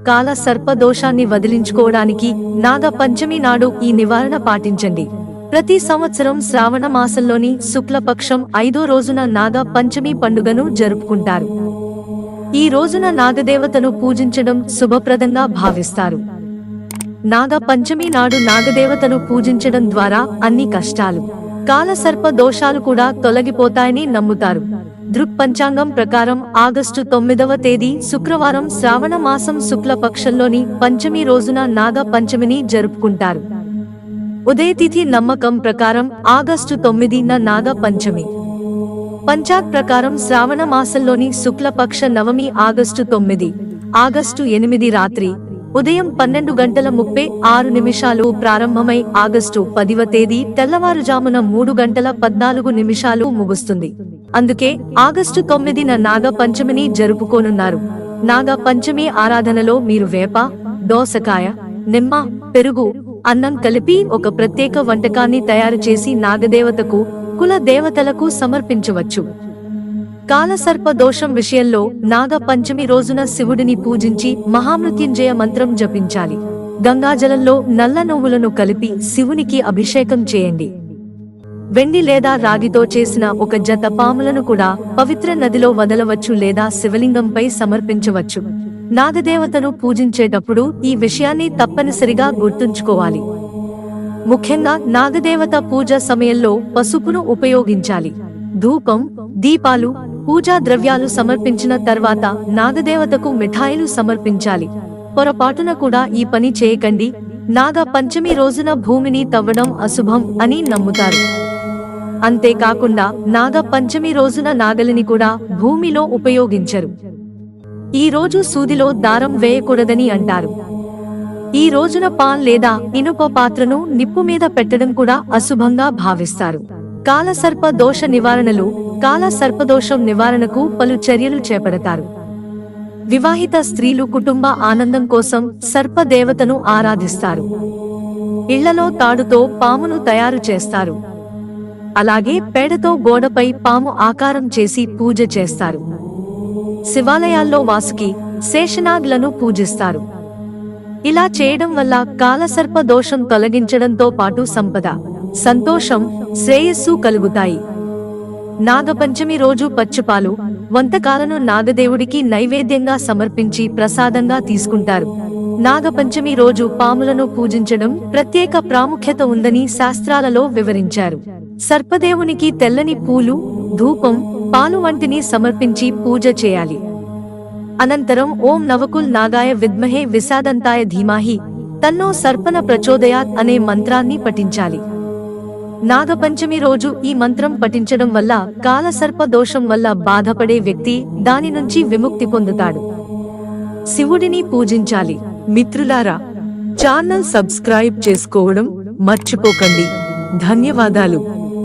కాల సర్పదోషాన్ని వదిలించుకోవడానికి నాగ పంచమి నాడు ఈ నివారణ పాటించండి. ప్రతి సంవత్సరం శ్రావణ మాసంలోని శుక్లపక్షం 5వ రోజున నాగ పంచమి పండుగను జరుపుకుంటారు. ఈ రోజున నాగదేవతను పూజించడం శుభప్రదంగా భావిస్తారు. నాగ పంచమి నాడు నాగదేవతను పూజించడం ద్వారా అన్ని కష్టాలు, కాలసర్ప దోషాలు కూడా తొలగిపోతాయని నమ్ముతారు. దృక్పంచాంగం ప్రకారం ఆగస్టు 9వ తేదీ శుక్రవారం శ్రావణ మాసం శుక్లపక్షంలోని పంచమి రోజున నాగ పంచమిని జరుపుకుంటారు. ఉదయతిథి నమ్మకం ప్రకారం ఆగస్టు 9న నాగ పంచమి. పంచాగ్ ప్రకారం శ్రావణ మాసంలోని శుక్లపక్ష నవమి ఆగస్టు 9. ఆగస్టు 8 రాత్రి ఉదయం 12:36 ప్రారంభమై ఆగస్టు 10వ తేదీ తెల్లవారుజామున 3:14 ముగుస్తుంది. అందుకే ఆగస్టు 9న నాగ పంచమిని జరుపుకోనున్నారు. నాగ పంచమి ఆరాధనలో మీరు వేప, దోసకాయ, నిమ్మ, పెరుగు, అన్నం కలిపి ఒక ప్రత్యేక వంటకాన్ని తయారు చేసి నాగదేవతకు, కుల దేవతలకు సమర్పించవచ్చు. కాలసర్ప దోషం విషయంలో నాగ పంచమి రోజున శివుడిని పూజించి మహామృత్యుంజయ మంత్రం జపించాలి. గంగాజలంలో నల్ల నువ్వులను కలిపి శివునికి అభిషేకం చేయండి. వెండి లేదా రాగితో చేసిన ఒక జత పాములను కూడా పవిత్ర నదిలో వదలవచ్చు లేదా శివలింగంపై సమర్పించవచ్చు. నాగదేవతను పూజించేటప్పుడు ఈ విషయాన్ని తప్పనిసరిగా గుర్తుంచుకోవాలి. ముఖ్యంగా నాగదేవత పూజ సమయంలో పసుపును ఉపయోగించాలి. ధూపం, దీపాలు, పూజా ద్రవ్యాలు సమర్పించిన తర్వాత నాగదేవతకు మిఠాయిలు సమర్పించాలి. పొరపాటున కూడా ఈ పని చేయకండి. నాగ పంచమి రోజున భూమిని తవ్వడం అశుభం అని నమ్ముతారు. అంతేకాకుండా నాగ పంచమి రోజున నాగలిని కూడా భూమిలో ఉపయోగించరు. ఈ రోజు సూదిలో దారం వేయకూడదని అంటారు. ఈ రోజున పాన్ లేదా ఇనుప పాత్రను నిప్పు మీద పెట్టడం కూడా అశుభంగా భావిస్తారు. కాలసర్ప దోష నివారణలు. కాలసర్పదోషం నివారణకు పలు చర్యలు చేపడతారు. వివాహిత స్త్రీలు కుటుంబ ఆనందం కోసం సర్పదేవతను ఆరాధిస్తారు. ఇళ్లలో తాడుతో పామును తయారు చేస్తారు. అలాగే పేడతో గోడపై పాము ఆకారం చేసి పూజ చేస్తారు. శివాలయాల్లో వాసుకి, శేషనాగ్లను పూజిస్తారు. ఇలా చేయడం వల్ల కాలసర్ప దోషం తొలగించడంతో పాటు సంపద, సంతోషం, శ్రేయస్సు కలుగుతాయి. నాగపంచమి రోజు పచ్చిపాలు, వంటకాలను నాగదేవుడికి నైవేద్యంగా సమర్పించి ప్రసాదంగా తీసుకుంటారు. నాగపంచమి రోజు పాములను పూజించడం ప్రత్యేక ప్రాముఖ్యత ఉందని శాస్త్రాలలో వివరించారు. సర్పదేవునికి తెల్లని పూలు, ధూపం, పాలు వంటిని సమర్పించి పూజ చేయాలి. అనంతరం ఓం నవకుల్ నాగాయ విద్మహే విషాదంతాయ ధీమాహి తన్నో సర్పణ ప్రచోదయాత్ అనే మంత్రాన్ని పఠించాలి. నాగపంచమి రోజు ఈ మంత్రం పఠించడం వల్ల కాలసర్ప దోషం వల్ల బాధపడే వ్యక్తి దాని నుంచి విముక్తి పొందుతాడు. శివుడిని పూజించాలి. మిత్రులారా, ఛానల్ సబ్స్క్రైబ్ చేసుకోవడం మర్చిపోకండి. ధన్యవాదాలు.